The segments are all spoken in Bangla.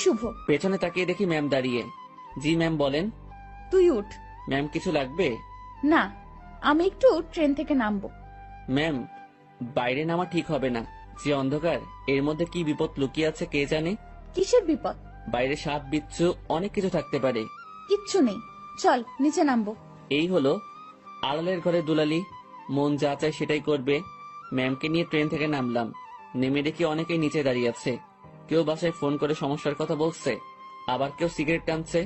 শুভ? পেছনে তাকিয়ে দেখি ম্যাম দাঁড়িয়ে। জি ম্যাম বলেন। তুই উঠ। ম্যাম কিছু লাগবে? না, আমি একটু ট্রেন থেকে নামবো। ম্যাম বাইরে নামা ঠিক হবে না, যে অন্ধকার, এর মধ্যে কি বিপদ লুকিয়ে আছে কে জানে। কিসের বিপদ? বাইরে সাপ বিচ্ছু অনেক কিছু থাকতে পারে। কিচ্ছু নেই, চল নিচে নামবো। এই হলো আড়ালের ঘরে দুলালি, মন যা চায় সেটাই করবে। ম্যামকে নিয়ে ট্রেন থেকে নামলাম। নেমে দেখি অনেকেই নিচে দাঁড়িয়ে আছে। কেউ বাসায় ফোন করে সমস্যার কথা বলছে, আবার কেউ সিগারেট টানছে।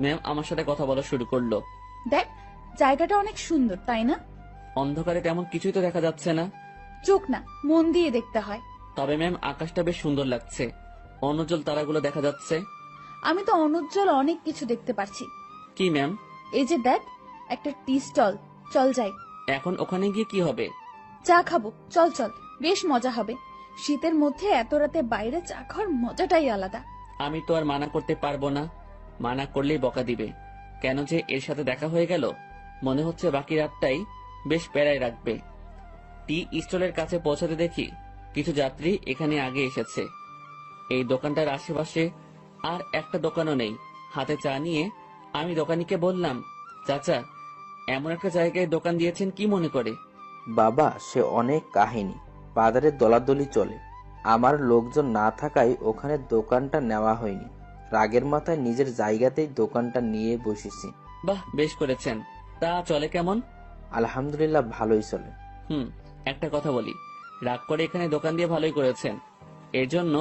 ম্যাম আমার সাথে কথা বলা শুরু করলো। দেখ, জায়গাটা অনেক সুন্দর, তাই না? অন্ধকারে তেমন কিছুই তো দেখা যাচ্ছে না। চোখ না, মন দিয়ে দেখতে হয়। তবে ম্যাম আকাশটা বেশ সুন্দর লাগছে, অনুজ্জ্বল তারাগুলো দেখা যাচ্ছে। আমি তো অনুজ্জ্বল অনেক কিছু দেখতে পারছি। কি ম্যাম? এই যে দেখ, একটা টি স্টল, চল যাই। এখন ওখানে গিয়ে কি হবে? চা খাবো, চল চল, বেশ মজা হবে। শীতের মধ্যে এত রাতে বাইরে চা খাওয়ার মজাটাই আলাদা। আমি তো আর মানা করতে পারবো না, মানা করলেই বকা দিবে। কেন যে এর সাথে দেখা হয়ে গেল, মনে হচ্ছে বাকি রাতটাই বেশ প্যারায় রাখবে। টি স্টলের কাছে পৌঁছাতে দেখি কিছু যাত্রী এখানে আগে এসেছে। এই দোকানটার আশেপাশে আর একটা দোকানও নেই। হাতে চা নিয়ে আমি দোকানিকে বললাম, চাচা এমন একটা জায়গায় দোকান দিয়েছেন কি মনে করে? বাবা, সে অনেক কাহিনী। বাজারে দলাদলি চলে, আমার লোকজন না থাকায় ওখানে দোকানটা নেওয়া হয়নি। রাগের মাথায় নিজের জায়গাতেই দোকানটা নিয়ে বসেছি। বাহ, বেশ করেছেন। তা চলে কেমন? আলহামদুলিল্লাহ, ভালোই চলে। একটা কথা বলি, রাগ করে এখানে দোকান দিয়ে ভালোই করেছেন, এর জন্য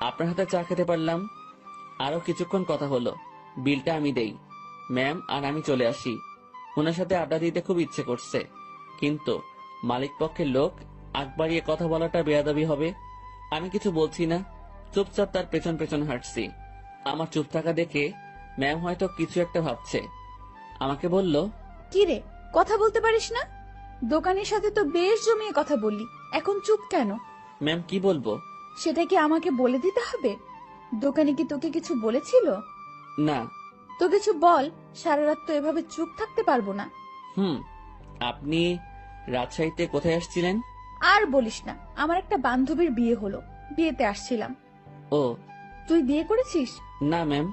আপনার হাতে চা খেতে পারলাম। আরো কিছুক্ষণ কথা হলো, বিলটা আমি দেই। ম্যাম আর আমি চলে আসি। ওনার সাথে আড্ডা দিতে খুব ইচ্ছে করছে, কিন্তু মালিক পক্ষের লোক আগ বাড়িয়ে কথা বলাটা বেয়াদবি হবে। আমি কিছু বলছি না, চুপচাপ তার পেছন পেছন হাঁটছি। আমার চুপ থাকা দেখে ম্যাম হয়তো কিছু একটা ভাবছে। আমাকে বলল, কি রে, কথা বলতে পারিস না? দোকানের সাথে তো বেশ জমিয়ে কথা বললি, এখন চুপ কেন? ম্যাম কি বলবো? সেটা কি আমাকে বলে দিতে হবে? দোকানে কি তোকে কিছু বলেছিল? না। তো কিছু বল, সারা রাত তো এভাবে চুপ থাকতে পারবো না। আপনি রাজশাহীতে কোথায় আসছিলেন? আর বলিস না, আমার একটা বান্ধবীর বিয়ে হলো, বিয়েতে আসছিলাম। ও। তুই বিয়ে করেছিস? না ম্যাম।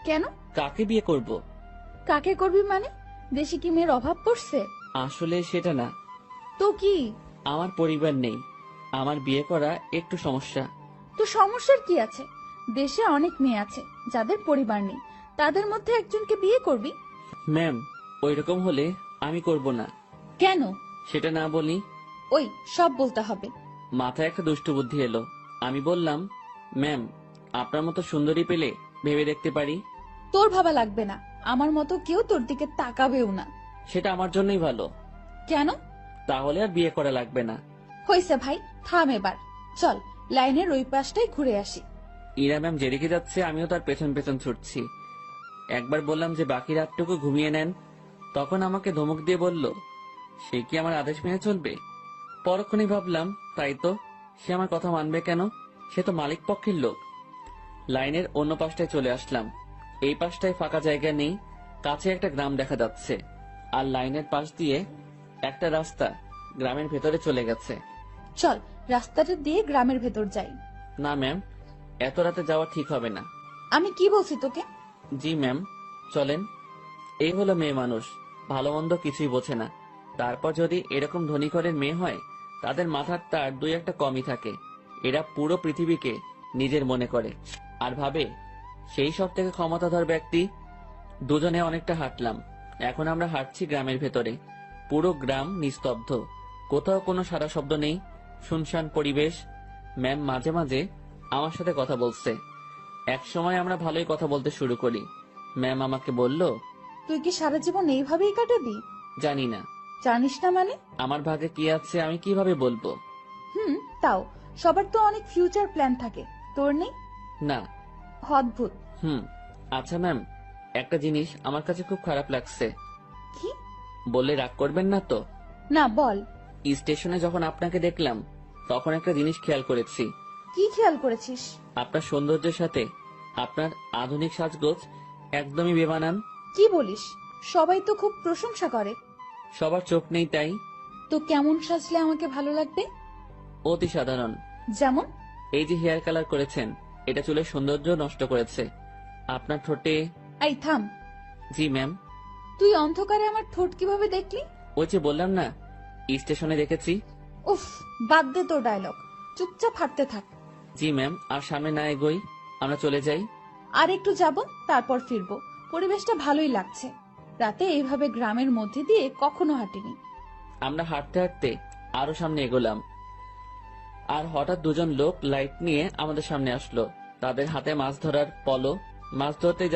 কেন? কাকে বিয়ে করব? কাকে করবি মানে? দেশে কি মেয়ের অভাব পড়ছে? আসলে সেটা না, তো কি? আমার পরিবার নেই, আমার বিয়ে করা একটু সমস্যা। তো সমস্যার কি আছে? দেশে অনেক মেয়ে আছে যাদের পরিবার নেই, তাদের মধ্যে একজনকে বিয়ে করবি। ম্যাম ওই রকম হলে আমি করব না। কেন? সেটা না বলি। ওই সব বলতে হবে। মাথায় একটা দুষ্টু বুদ্ধি এলো। আমি বললাম, ম্যাম আপনার মতো সুন্দরী পেলে ভেবে দেখতে পারি। তোর ভাবা লাগবে না, আমার মতো কেউ তোর দিকে তাকাবেও না। সেটা আমার জন্যই ভালো। কেন? তাহলে আর বিয়ে করা লাগবে না। হইছে ভাই, থাম এবার। চল লাইনের ওই পাশটাই ঘুরে আসি। ইরা ম্যাম যেদিকে যাচ্ছে আমিও তার পেছন পেছন ছুটছি। একবার বললাম যে বাকি রাতটুকু ঘুমিয়ে নেন, তখন আমাকে ধমক দিয়ে বলল, সে কি আমার আদেশ মেনে চলবে? পরক্ষণেই ভাবলাম, তাই তো, সে আমার কথা মানবে কেন? সে তো মালিক পক্ষের লোক। লাইনের অন্য পাশটায় চলে আসলাম। এই পাশটায় ফাঁকা জায়গা নেই, কাছে একটা গ্রাম দেখা যাচ্ছে, আর লাইনের পাশ দিয়ে একটা রাস্তা গ্রামের ভেতরে চলে গেছে। চল রাস্তাটা দিয়ে গ্রামের ভেতর যাই। না ম্যাম, এত রাতে যাওয়া ঠিক হবে না। আমি কি বলছি তোকে? জি ম্যাম, চলেন। এই হলো মেয়ে মানুষ, ভালো মন্দ কিছুই বোঝে না। তারপর যদি এরকম ধনী ঘরের মেয়ে হয়, তাদের মাথার তার দুই একটা কমই থাকে। এরা পুরো পৃথিবীকে নিজের মনে করে আর ভাবে সেই সব থেকে ক্ষমতাধর ব্যক্তি। দুজনে অনেকটা হাঁটলাম, এখন আমরা হাঁটছি গ্রামের ভেতরে। পুরো গ্রাম নিস্তব্ধ, কোথাও কোনো সারা শব্দ নেই, শুনশান পরিবেশ। ম্যাম মাঝে মাঝে আমার সাথে কথা বলছে। এক সময় আমরা ভালোই কথা বলতে শুরু করি। ম্যাম আমাকে বলল, তুই কি সারা জীবন এইভাবেই কাটাবি? জানি না। জানিস না মানে? আমার ভাগে কি আছে আমি কিভাবে বলবো? তাও সবার তো অনেক ফিউচার প্ল্যান থাকে, তোর নেই? না। অদ্ভুত। আচ্ছা ম্যাম, একটা জিনিস আমার কাছে খুব খারাপ লাগছে। কি? বললে রাগ করবেন না তো? না, বল। স্টেশনে যখন আপনাকে দেখলাম, তখন একটা জিনিস খেয়াল করেছি। কি খেয়াল করেছিস? আপনার সৌন্দর্যের সাথে আপনার আধুনিক সাজগোজ একদমই বেমানান। কি বলিস? সবাই তো খুব প্রশংসা করে। সবার চোখ নেই তাই। তো কেমন সাজলে আমাকে ভালো লাগবে? অতি সাধারণ। যেমন? এই যে হেয়ার কালার করেছেন, এটা চুলের সৌন্দর্য নষ্ট করেছে। আপনার ঠোঁটে। এই থাম। জি ম্যাম। তুই অন্ধকারে আমার ঠোঁট কিভাবে দেখলি? ওই যে বললাম না, স্টেশনে দেখেছি। উফ, বাদ দে তোর ডায়লগ, চুপচাপ হাঁটতে থাক। জি ম্যাম। আর সামনে না এগোই, আমরা চলে যাই। আর একটু যাব, তারপর ফিরবো। পরিবেশটা ভালোই লাগছে। রাতে এইভাবে গ্রামের মধ্যে দিয়ে কখনো হাঁটিনি। আমরা হাঁটতে হাঁটতে আরো সামনে এগোলাম, আর হঠাৎ দুজন লোক লাইট নিয়ে আমাদের সামনে আসলো। তাদের হাতে মাছ ধরার পলো। মাছ ধরতে